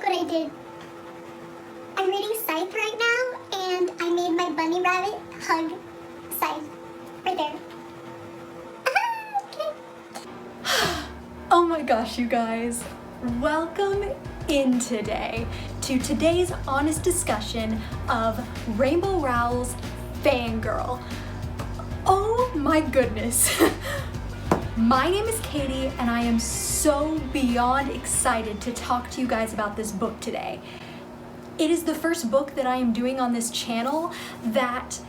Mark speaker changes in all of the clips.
Speaker 1: Look what I did. I'm reading Scythe right now, and I made my bunny rabbit hug Scythe. Right there.
Speaker 2: Oh my gosh, you guys. Welcome in today to today's honest discussion of Rainbow Rowell's Fangirl. Oh my goodness. My name is Katie, and I am so beyond excited to talk to you guys about this book today. It is the first book that I am doing on this channel that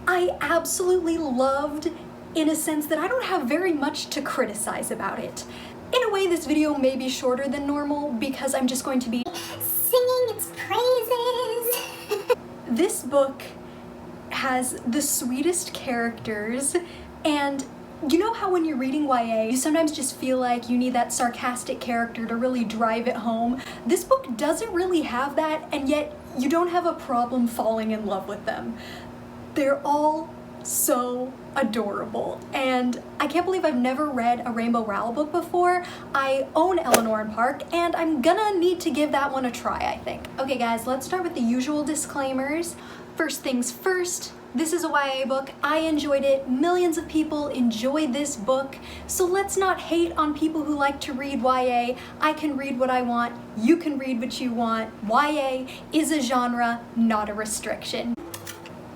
Speaker 2: I absolutely loved, in a sense that I don't have very much to criticize about it. In a way, this video may be shorter than normal because I'm just going to be
Speaker 1: singing its praises.
Speaker 2: This book has the sweetest characters, and you know how when you're reading YA, you sometimes just feel like you need that sarcastic character to really drive it home? This book doesn't really have that, and yet you don't have a problem falling in love with them. They're all so adorable, and I can't believe I've never read a Rainbow Rowell book before. I own Eleanor and Park, and I'm gonna need to give that one a try, I think. Okay guys, let's start with the usual disclaimers. First things first, this is a YA book. I enjoyed it. Millions of people enjoyed this book. So let's not hate on people who like to read YA. I can read what I want. You can read what you want. YA is a genre, not a restriction.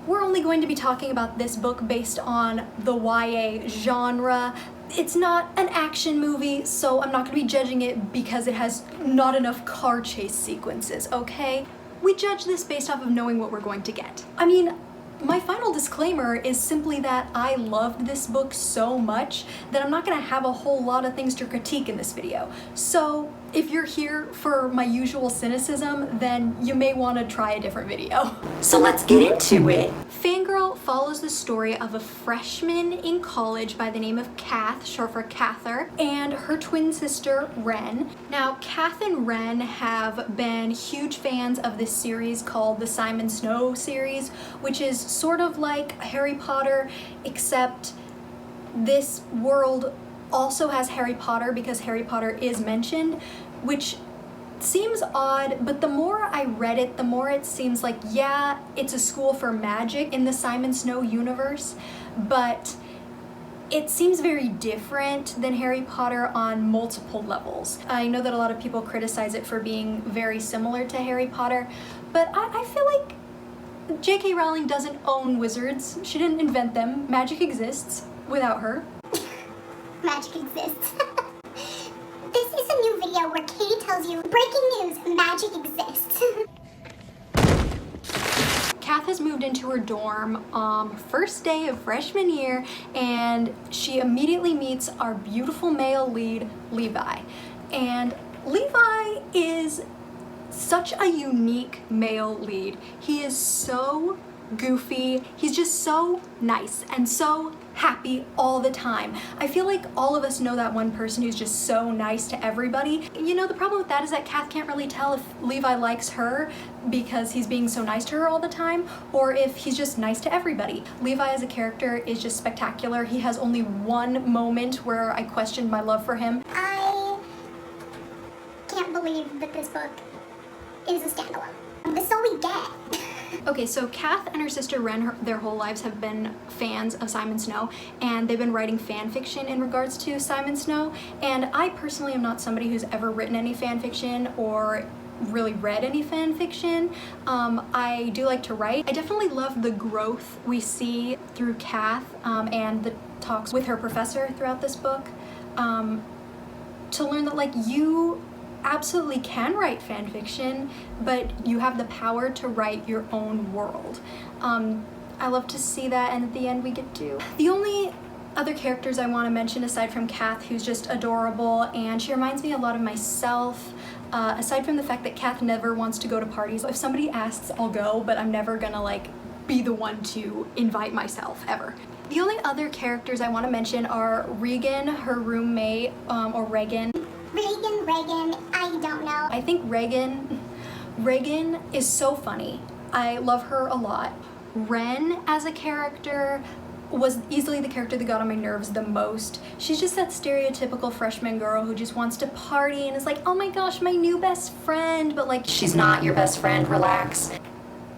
Speaker 2: We're only going to be talking about this book based on the YA genre. It's not an action movie, so I'm not going to be judging it because it has not enough car chase sequences, okay? We judge this based off of knowing what we're going to get. I mean, my final disclaimer is simply that I loved this book so much that I'm not going to have a whole lot of things to critique in this video. So if you're here for my usual cynicism, then you may want to try a different video. So let's get into it. Fangirl follows the story of a freshman in college by the name of Cath, short for Cather, and her twin sister, Ren. Now, Cath and Ren have been huge fans of this series called the Simon Snow series, which is sort of like Harry Potter, except this world also has Harry Potter because Harry Potter is mentioned, which seems odd, but the more I read it, the more it seems like, yeah, it's a school for magic in the Simon Snow universe, but it seems very different than Harry Potter on multiple levels. I know that a lot of people criticize it for being very similar to Harry Potter, but I feel like J.K. Rowling doesn't own wizards. She didn't invent them. Magic exists without her.
Speaker 1: Magic exists. This is a new video where Katie tells you, breaking news, magic exists.
Speaker 2: Cath has moved into her dorm first day of freshman year, and she immediately meets our beautiful male lead, Levi. And Levi is such a unique male lead. He is so goofy. He's just so nice and so happy all the time. I feel like all of us know that one person who's just so nice to everybody. You know, the problem with that is that Cath can't really tell if Levi likes her because he's being so nice to her all the time, or if he's just nice to everybody. Levi as a character is just spectacular. He has only one moment where I questioned my love for him.
Speaker 1: I can't believe that this book is a standalone. This is all we get.
Speaker 2: Okay, so Cath and her sister Ren, their whole lives have been fans of Simon Snow, and they've been writing fan fiction in regards to Simon Snow, and I personally am not somebody who's ever written any fan fiction or really read any fan fiction. I do like to write. I definitely love the growth we see through Cath and the talks with her professor throughout this book, to learn that, like, you absolutely can write fan fiction, but you have the power to write your own world. I love to see that, and at the end we get to. The only other characters I want to mention aside from Cath, who's just adorable, and she reminds me a lot of myself, aside from the fact that Cath never wants to go to parties. If somebody asks, I'll go, but I'm never gonna like be the one to invite myself, ever. The only other characters I want to mention are Regan, her roommate, or Regan.
Speaker 1: Reagan, I don't know.
Speaker 2: I think Regan is so funny. I love her a lot. Ren as a character, was easily the character that got on my nerves the most. She's just that stereotypical freshman girl who just wants to party and is like, oh my gosh, my new best friend, but like, she's not your best friend, relax.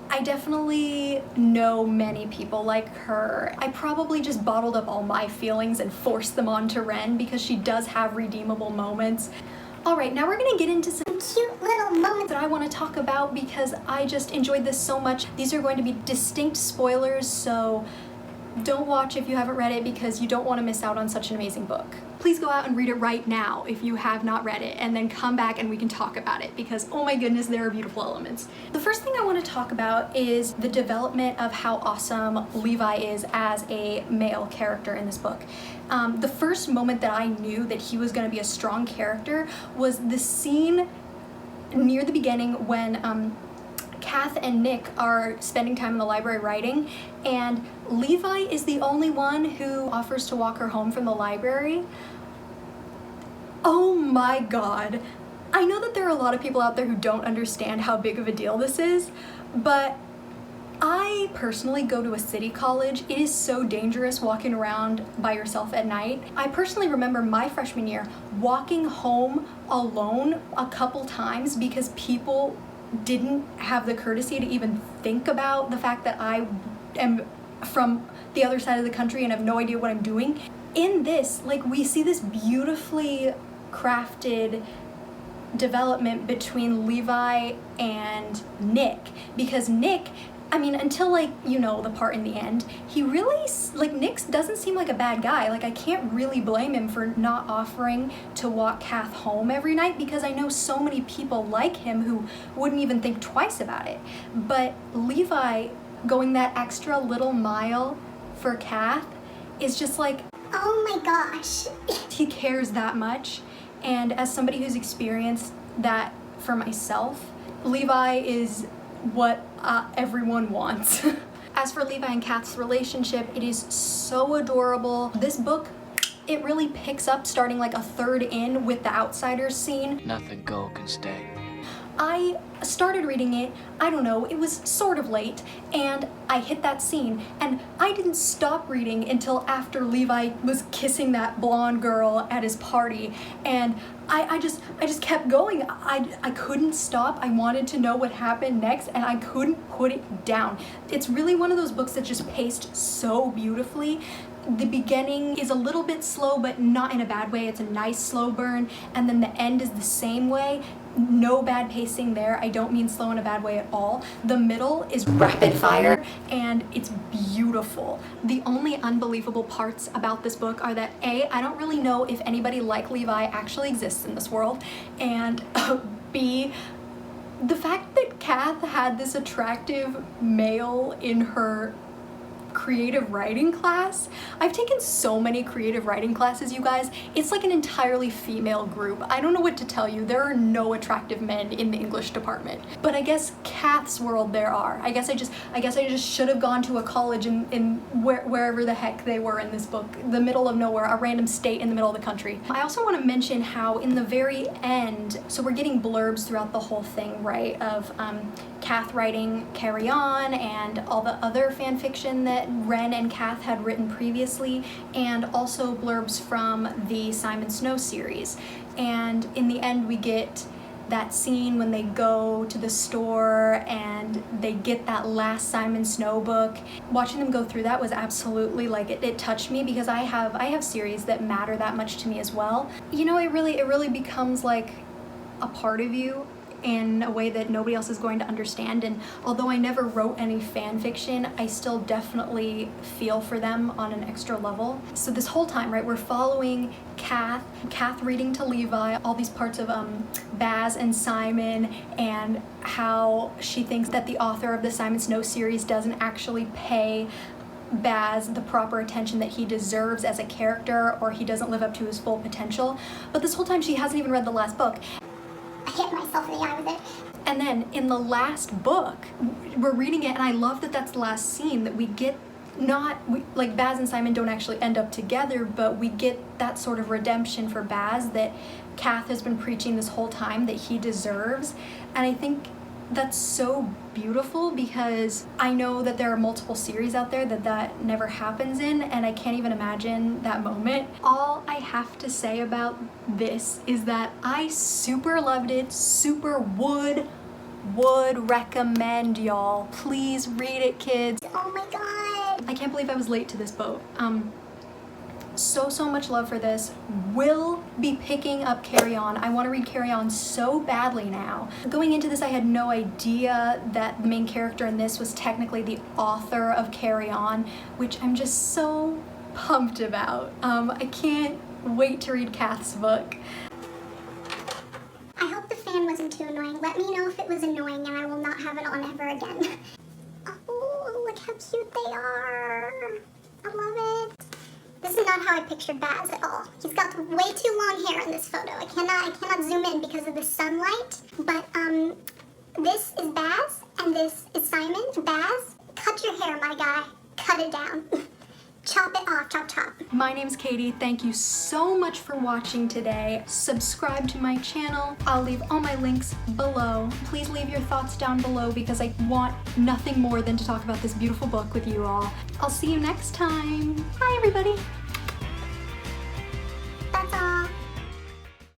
Speaker 2: I definitely know many people like her. I probably just bottled up all my feelings and forced them onto Ren because she does have redeemable moments. All right, now we're gonna get into some
Speaker 1: Cute little moments
Speaker 2: that I want to talk about because I just enjoyed this so much. These are going to be distinct spoilers, so don't watch if you haven't read it because you don't want to miss out on such an amazing book. Please go out and read it right now if you have not read it, and then come back and we can talk about it because, oh my goodness, there are beautiful elements. The first thing I want to talk about is the development of how awesome Levi is as a male character in this book. The first moment that I knew that he was going to be a strong character was the scene near the beginning when Cath and Nick are spending time in the library writing, and Levi is the only one who offers to walk her home from the library. Oh my god. I know that there are a lot of people out there who don't understand how big of a deal this is, but I personally go to a city college. It is so dangerous walking around by yourself at night. I personally remember my freshman year walking home alone a couple times because people didn't have the courtesy to even think about the fact that I am from the other side of the country and have no idea what I'm doing. In this, like, we see this beautifully crafted development between Levi and Nick, because Nick, I mean, until, like, you know, the part in the end, he really, like, Nick doesn't seem like a bad guy. Like, I can't really blame him for not offering to walk Cath home every night because I know so many people like him who wouldn't even think twice about it. But Levi going that extra little mile for Cath is just like,
Speaker 1: oh my gosh.
Speaker 2: he cares that much. And as somebody who's experienced that for myself, Levi is what everyone wants. As for Levi and Cath's relationship, it is so adorable. This book, it really picks up starting like a third in with the outsiders scene.
Speaker 3: Nothing gold can stay.
Speaker 2: I started reading it, I don't know, it was sort of late, and I hit that scene, and I didn't stop reading until after Levi was kissing that blonde girl at his party, and I just kept going. I couldn't stop. I wanted to know what happened next, and I couldn't put it down. It's really one of those books that just paced so beautifully. The beginning is a little bit slow, but not in a bad way. It's a nice slow burn, and then the end is the same way. No bad pacing there. I don't mean slow in a bad way at all. The middle is rapid fire, and it's beautiful. The only unbelievable parts about this book are that A, I don't really know if anybody like Levi actually exists in this world, and B, the fact that Cath had this attractive male in her creative writing class. I've taken so many creative writing classes, you guys. It's like an entirely female group. I don't know what to tell you. There are no attractive men in the English department. But I guess Cath's world there are. I guess I just should have gone to a college in wherever the heck they were in this book. The middle of nowhere, a random state in the middle of the country. I also want to mention how in the very end, so we're getting blurbs throughout the whole thing, right, of Cath writing Carry On and all the other fan fiction that Ren and Cath had written previously, and also blurbs from the Simon Snow series. And in the end we get that scene when they go to the store and they get that last Simon Snow book. Watching them go through that was absolutely, like, it touched me because I have series that matter that much to me as well. You know, it really becomes like a part of you in a way that nobody else is going to understand. And although I never wrote any fan fiction, I still definitely feel for them on an extra level. So this whole time, right, we're following Cath reading to Levi all these parts of Baz and Simon, and how she thinks that the author of the Simon Snow series doesn't actually pay Baz the proper attention that he deserves as a character, or he doesn't live up to his full potential. But this whole time she hasn't even read the last book.
Speaker 1: I hit myself in the eye with it.
Speaker 2: And then in the last book, we're reading it, and I love that that's the last scene, that we get like Baz and Simon don't actually end up together, but we get that sort of redemption for Baz that Cath has been preaching this whole time that he deserves. And I think that's so beautiful, because I know that there are multiple series out there that never happens in, and I can't even imagine that moment. All I have to say about this is that I super loved it, super would recommend, y'all. Please read it, kids.
Speaker 1: Oh my god.
Speaker 2: I can't believe I was late to this boat. So much love for this. Will be picking up Carry On. I want to read Carry On so badly now. Going into this, I had no idea that the main character in this was technically the author of Carry On, which I'm just so pumped about. I can't wait to read Cath's book.
Speaker 1: I hope the fan wasn't too annoying. Let me know if it was annoying and I will not have it on ever again. Oh, look how cute they are. I love it. This is not how I pictured Baz at all. He's got way too long hair in this photo. I cannot zoom in because of the sunlight. But this is Baz and this is Simon. Baz, cut your hair, my guy. Cut it down. Chop it off, chop chop.
Speaker 2: My name's Katie. Thank you so much for watching today. Subscribe to my channel. I'll leave all my links below. Please leave your thoughts down below, because I want nothing more than to talk about this beautiful book with you all. I'll see you next time. Bye, everybody.
Speaker 1: That's all.